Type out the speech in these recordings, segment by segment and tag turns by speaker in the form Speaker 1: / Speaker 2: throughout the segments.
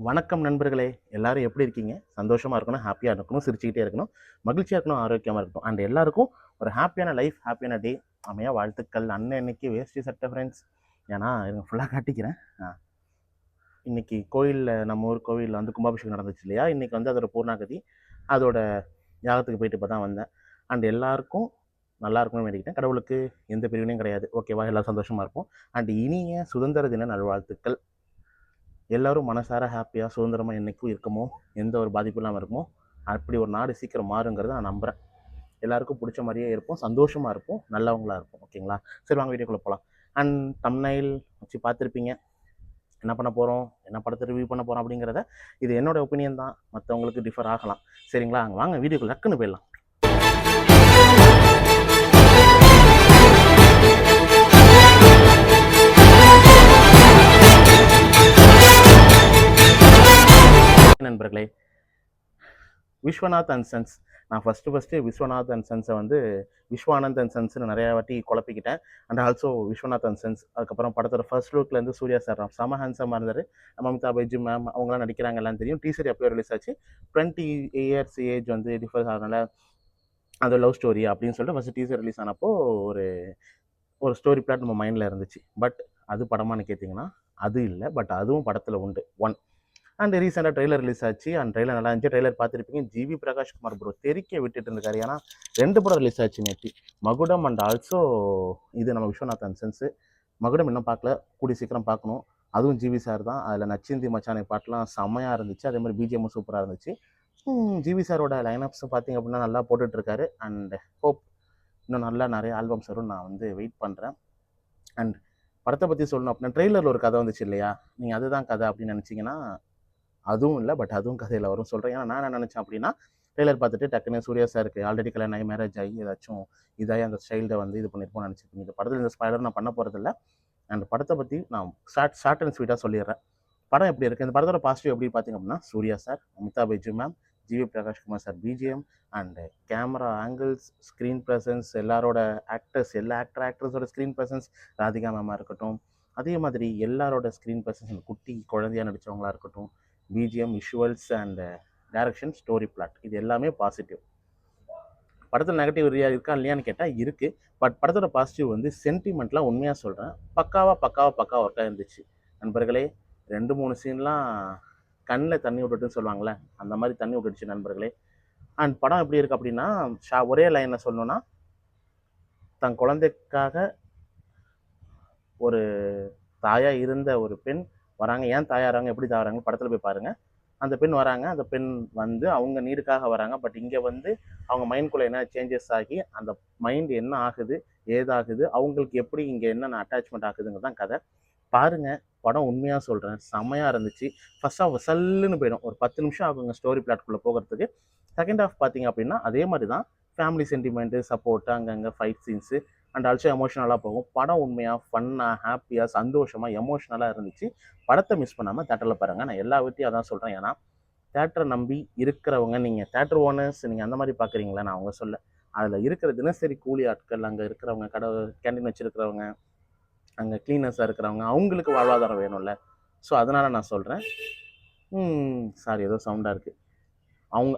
Speaker 1: வணக்கம் நண்பர்களே, எல்லாரும் எப்படி இருக்கீங்க? சந்தோஷமா இருக்கணும், ஹாப்பியா இருக்கணும், சிரிச்சுக்கிட்டே இருக்கணும், மகிழ்ச்சியா இருக்கணும், ஆரோக்கியமா இருக்கணும். அண்ட் எல்லாருக்கும் ஒரு ஹாப்பியான லைஃப், ஹாப்பியான டே அமைய வாழ்த்துக்கள். அண்ணன் இன்னைக்கு வேஷ்டி சட்டை ஃப்ரெண்ட்ஸ். ஏன்னா இவங்க ஃபுல்லாக காட்டிக்கிறேன். இன்னைக்கு கோயிலில், நம்ம ஊர் கோவிலில் வந்து கும்பாபிஷேகம் நடந்துச்சு இல்லையா? இன்னைக்கு வந்து அதோட பூர்ணாகதி, அதோட யாகத்துக்கு போயிட்டு இப்போ தான் வந்தேன். அண்ட் எல்லாருக்கும் நல்லா இருக்கணும்னு வேண்டிக்கிட்டேன். கடவுளுக்கு எந்த பிரிவினையும் கிடையாது. ஓகேவா? எல்லாம் சந்தோஷமா இருப்போம். அண்ட் இனிய சுதந்திர தின நல்வாழ்த்துக்கள். எல்லோரும் மனசார ஹாப்பியாக சுதந்திரமாக என்றைக்கும் இருக்கமோ, எந்த ஒரு பாதிப்பும் இல்லாமல் இருக்குமோ, அப்படி ஒரு நாடு சீக்கிரம் மாறுங்கிறத நான் நம்புகிறேன். எல்லாருக்கும் பிடிச்ச மாதிரியே இருப்போம், சந்தோஷமாக இருப்போம், நல்லவங்களாக இருப்போம். ஓகேங்களா? சரி, வாங்க வீடியோக்குள்ளே போகலாம். அண்ட் தம்ப்நெயில் வச்சு பார்த்துருப்பீங்க, என்ன பண்ண போகிறோம், என்ன படத்தை ரிவ்யூ பண்ண போகிறோம் அப்படிங்கிறத. இது என்னோட ஒப்பீனியன் தான், மற்றவங்களுக்கு டிஃபர் ஆகலாம். சரிங்களா? அங்கே வாங்க வீடியோக்குள்ள டக்குன்னு போயிடலாம். நண்பர்களே, விஸ்வநாத் அண்ட் சன்ஸ். நான் ஃபஸ்ட்டு விஸ்வநாத் அண்ட் சன்ஸை வந்து விஸ்வானந்த் அண்ட் சன்ஸ்னு நிறையா வாட்டி குழப்பிக்கிட்டேன். And also Viswanath and Sons. அதுக்கப்புறம் படத்தோட ஃபர்ஸ்ட் லுக்லேருந்து சூர்யா சார் செம ஹேண்ட்ஸமாக இருந்தார். மமிதா பைஜு மேம் அவங்களாம் நடிக்கிறாங்க, எல்லாம் தெரியும். டீசர் எப்போ ரிலீஸ் ஆச்சு. 20 இயர்ஸ் ஏஜ் வந்து டிஃபர் ஆகிறதுனால அது லவ் ஸ்டோரி அப்படின்னு சொல்லிட்டு ஃபஸ்ட்டு டீசர் ரிலீஸ் ஆனப்போ ஒரு ஸ்டோரி பிளாட் நம்ம மைண்டில் இருந்துச்சு. பட் அது படமானு கேட்டிங்கன்னா அது இல்லை. பட் அதுவும் படத்தில் உண்டு. அண்ட் ரீசெண்டாக ட்ரெய்லர் ரிலீஸ் ஆச்சு. அண்ட் ட்ரெய்லர் நல்லா இருந்துச்சு. ட்ரெய்லர் பார்த்துருப்பீங்க. ஜிவி பிரகாஷ்குமார் ப்ரோ தெறிக்க விட்டுட்டு இருக்காரு. ஏன்னா 2 படம் ரிலீஸ் ஆச்சு நேற்று, மகுடம் அண்ட் ஆல்சோ இது நம்ம விஸ்வநாத் அண்ட் சன்ஸ். மகுடம் இன்னும் பார்க்கல, கூடி சீக்கிரம் பார்க்கணும். அதுவும் ஜிவி சார் தான். அதில் நச்சிந்தி மச்சானை பாட்டெலாம் செம்மையாக இருந்துச்சு. அதே மாதிரி பிஜிஎம்மும் சூப்பராக இருந்துச்சு. ஜிவி சாரோட லைனப்ஸ் பார்த்தீங்க அப்படின்னா நல்லா போட்டுட்ருக்காரு. அண்ட் ஹோப் இன்னும் நல்லா நிறைய ஆல்பம்ஸ் வரும். நான் வந்து வெயிட் பண்ணுறேன். அண்ட் படத்தை பற்றி சொல்லணும் அப்படின்னா, ட்ரெய்லரில் ஒரு கதை வந்துச்சு இல்லையா? நீங்கள் அதுதான் கதை அப்படின்னு நினச்சிங்கன்னா அதுவும் இல்லை. பட் அதுவும் கதையில் வரும், சொல்கிறேன். ஏன்னா நான் என்ன நினச்சேன் அப்படின்னா, ட்ரெய்லர் பார்த்துட்டு டக்குன்னு சூர்யா சாருக்கு ஆல்ரெடி கல்யாணம் ஆகி மேரேஜ் ஆகி ஏதாச்சும் இதாகி அந்த சைல்டை வந்து இது பண்ணியிருப்போம்னு நினச்சிருக்கேன். இந்த படத்தில் இந்த ஸ்பாய்லர் நான் பண்ண போகிறதில்ல. அண்ட் படத்தை பற்றி நான் ஷார்ட் அண்ட் ஸ்வீட்டாக சொல்லிடுறேன். படம் எப்படி இருக்குது, இந்த படத்தோட பாசிட்டிவ் எப்படி பார்த்தீங்க அப்படின்னா, Suriya sir, Amitha Baiju ma'am, GV Prakash Kumar sir BGM, and camera angles, screen presence, எல்லாரோட ஆக்டர்ஸ், எல்லா ஆக்ட்ரஸோட ஸ்க்ரீன் ப்ரெசன்ஸ், ராதிகா மேமாக இருக்கட்டும், அதே மாதிரி எல்லாரோட ஸ்க்ரீன் ப்ரெசன்ஸ், அந்த குட்டி குழந்தையாக நடித்தவங்களாக இருக்கட்டும், BGM, visuals and direction, story plot, இது எல்லாமே பாசிட்டிவ். படத்தில் நெகட்டிவ் இருக்கா இல்லையான்னு கேட்டால் இருக்குது. பட் படத்தோட பாசிட்டிவ் வந்து சென்டிமெண்ட்லாம் உண்மையாக சொல்கிறேன், பக்காவாக ஒர்க்காக இருந்துச்சு நண்பர்களே. 2-3 சீன்லாம் கண்ணில் தண்ணி விட்டுட்டுன்னு சொல்லுவாங்களே, அந்த மாதிரி தண்ணி விட்டுடுச்சு நண்பர்களே. அண்ட் படம் எப்படி இருக்குது அப்படின்னா, ஒரே லைனில் சொல்லணுன்னா, தன் குழந்தைக்காக ஒரு தாயாக இருந்த ஒரு பெண் வராங்க. ஏன் தாயாகிறாங்க, எப்படி தாயாகிறாங்க படத்தில் போய் பாருங்கள். அந்த பெண் வராங்க, அந்த பெண் வந்து அவங்க நீடுக்காக வராங்க. பட் இங்கே வந்து அவங்க மைண்ட்குள்ளே என்ன சேஞ்சஸ் ஆகி அந்த மைண்ட் என்ன ஆகுது, ஏதாகுது, அவங்களுக்கு எப்படி இங்கே என்னென்ன அட்டாச்மெண்ட் ஆகுதுங்கிறது தான் கதை. பாருங்கள், படம் உண்மையாக சொல்கிறேன் செம்மையாக இருந்துச்சு. ஃபர்ஸ்ட் ஆஃப் சல்லுன்னு போயிடும், ஒரு 10 நிமிஷம் ஆகுங்க ஸ்டோரி பிளாட்குள்ளே போகிறதுக்கு. செகண்ட் ஆஃப் பார்த்தீங்க அப்படின்னா அதே மாதிரி தான், ஃபேமிலி சென்டிமெண்ட்டு, சப்போர்ட்டு, அங்கங்கே ஃபைட் சீன்ஸு அண்ட் ஆல்சோ எமோஷனலாக போகும். படம் உண்மையாக ஃபன்னாக ஹாப்பியாக சந்தோஷமாக எமோஷ்னலாக இருந்துச்சு. படத்தை மிஸ் பண்ணாமல் தேட்டரில் பாருங்கள். நான் எல்லா வீட்டையும் அதான் சொல்கிறேன். ஏன்னா தேட்டரை நம்பி இருக்கிறவங்க, நீங்கள் தேட்டர் ஓனர்ஸ், நீங்கள் அந்த மாதிரி பார்க்குறீங்களா, நான் அவங்க சொல்ல, அதில் இருக்கிற தினசரி கூலி ஆட்கள், அங்கே இருக்கிறவங்க, கடை கேண்டீன் வச்சுருக்கிறவங்க, அங்கே க்ளீனர்ஸாக இருக்கிறவங்க, அவங்களுக்கு வாழ்வாதாரம் வேணும்ல. ஸோ அதனால் நான் சொல்கிறேன். சாரி, ஏதோ சவுண்டாக இருக்குது.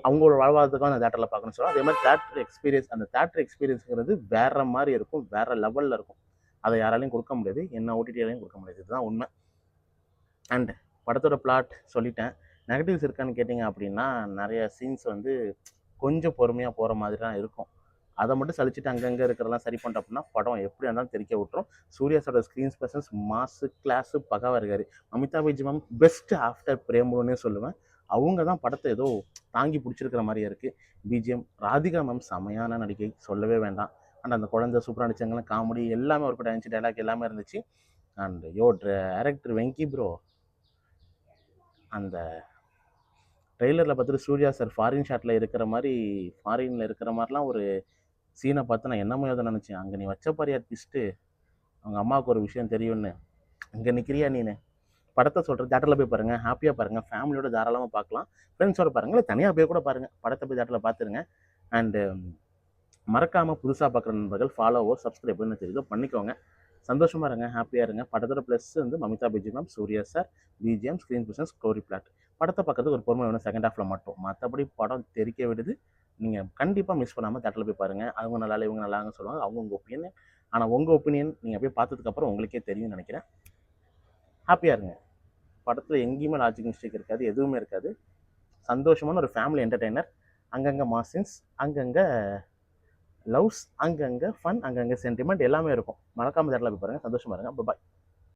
Speaker 1: அவங்களோட வாழ்வாதாரத்துக்கும் அந்த தேட்டரில் பார்க்கணும்னு சொல்லுவோம். அதே மாதிரி தேட்டர் எக்ஸ்பீரியன்ஸ், அந்த தேட்டர் எக்ஸ்பீரியன்ஸுங்கிறது வேறு மாதிரி இருக்கும், வேறு லெவலில் இருக்கும். அதை யாராலையும் கொடுக்க முடியாது, என்ன ஓடிடியாலையும் கொடுக்க முடியாது. இதுதான் உண்மை. அண்ட் படத்தோட பிளாட் சொல்லிட்டேன். நெகட்டிவ்ஸ் இருக்கான்னு கேட்டிங்க அப்படின்னா, நிறைய சீன்ஸ் வந்து கொஞ்சம் பொறுமையாக போகிற மாதிரி தான் இருக்கும். அதை மட்டும் சலிச்சுட்டு அங்கங்கே இருக்கிறதெல்லாம் சரி பண்ணிட்டோம் அப்படின்னா படம் எப்படி இருந்தாலும் தெரிக்க விட்டுரும். சூர்யா சாரோட ஸ்க்ரீன் ப்ரெசன்ஸ் மாசு கிளாஸு பக்காவாக இருக்காரு. Amitha Baiju ma'am best after பிரேம்னே சொல்லுவேன். அவங்க தான் படத்தை ஏதோ தாங்கி பிடிச்சிருக்கிற மாதிரியே இருக்குது. பிஜிஎம், ராதிகா மேம் செமையான நடிகை, சொல்லவே வேண்டாம். அண்ட் அந்த குழந்தை சூப்பராக நடிச்சாங்கலாம், காமெடி எல்லாமே ஒர்க் அவுட் ஆச்சு, டைலாக் எல்லாமே இருந்துச்சு. அண்ட் டேரக்டர் வெங்கி ப்ரோ, அந்த ட்ரெய்லரில் பார்த்துட்டு சூர்யா சார் ஃபாரின் ஷாட்டில் இருக்கிற மாதிரி, ஃபாரினில் இருக்கிற மாதிரிலாம் ஒரு சீனை பார்த்து நான் என்னமோ அதை நினச்சேன். அங்கே நீ வச்ச பாரியா ட்விஸ்ட்டு, அவங்க அம்மாவுக்கு ஒரு விஷயம் தெரியும்னு, அங்கே நிற்கிறியா நீனு. படத்தை சொல்கிறேன், தேட்டரில் போய் பாருங்கள், ஹாப்பியாக பாருங்கள், ஃபேமிலியோட தாராளமாக பார்க்கலாம். ஃப்ரெண்ட்ஸோட பாருங்கள், இல்லை தனியாக போய் கூட பாருங்கள். படத்தை போய் தேட்டரில் பார்த்துருங்க. அண்டு மறக்காமல் புதுசாக பார்க்குற நண்பர்கள் ஃபாலோவோ சப்ஸ்கிரைப்னு தெரியுதோ பண்ணிக்கோங்க. சந்தோஷமாக இருங்க, ஹாப்பியாக இருங்க. படத்தோட ப்ளஸ் வந்து Mamitha Baiju ma'am, Suriya sir, BGM, screen presence, story plot. படத்தை பார்க்கறதுக்கு ஒரு பொறுமை வேணும் செகண்ட் ஹாஃபில் மட்டும். மற்றபடி படம் தெறிக்க விடுது. நீங்கள் கண்டிப்பாக மிஸ் பண்ணாமல் தேட்டரில் போய் பாருங்கள். அவங்க நல்லா இல்லை, இவங்க நல்லாங்கன்னு சொல்லுவாங்க. அவங்கவுங்க ஒப்பீனியன். ஆனால் உங்கள் ஒப்பீனியன் நீங்கள் போய் பார்த்ததுக்கப்புறம் உங்களுக்கே தெரியும்னு நினைக்கிறேன். ஹாப்பியாக இருங்க. படத்தில் எங்கேயுமே லாஜிக் மிஸ்டேக் இருக்காது, எதுவுமே இருக்காது. சந்தோஷமான ஒரு ஃபேமிலி என்டர்டெய்னர். அங்கங்கே மாசின்ஸ், அங்கங்கே லவ்ஸ், அங்கங்கே ஃபன், அங்கங்கே சென்டிமெண்ட் எல்லாமே இருக்கும். மறக்காமல் தேட்டரில் போய் பாருங்கள். சந்தோஷமாக இருங்க. பாய்.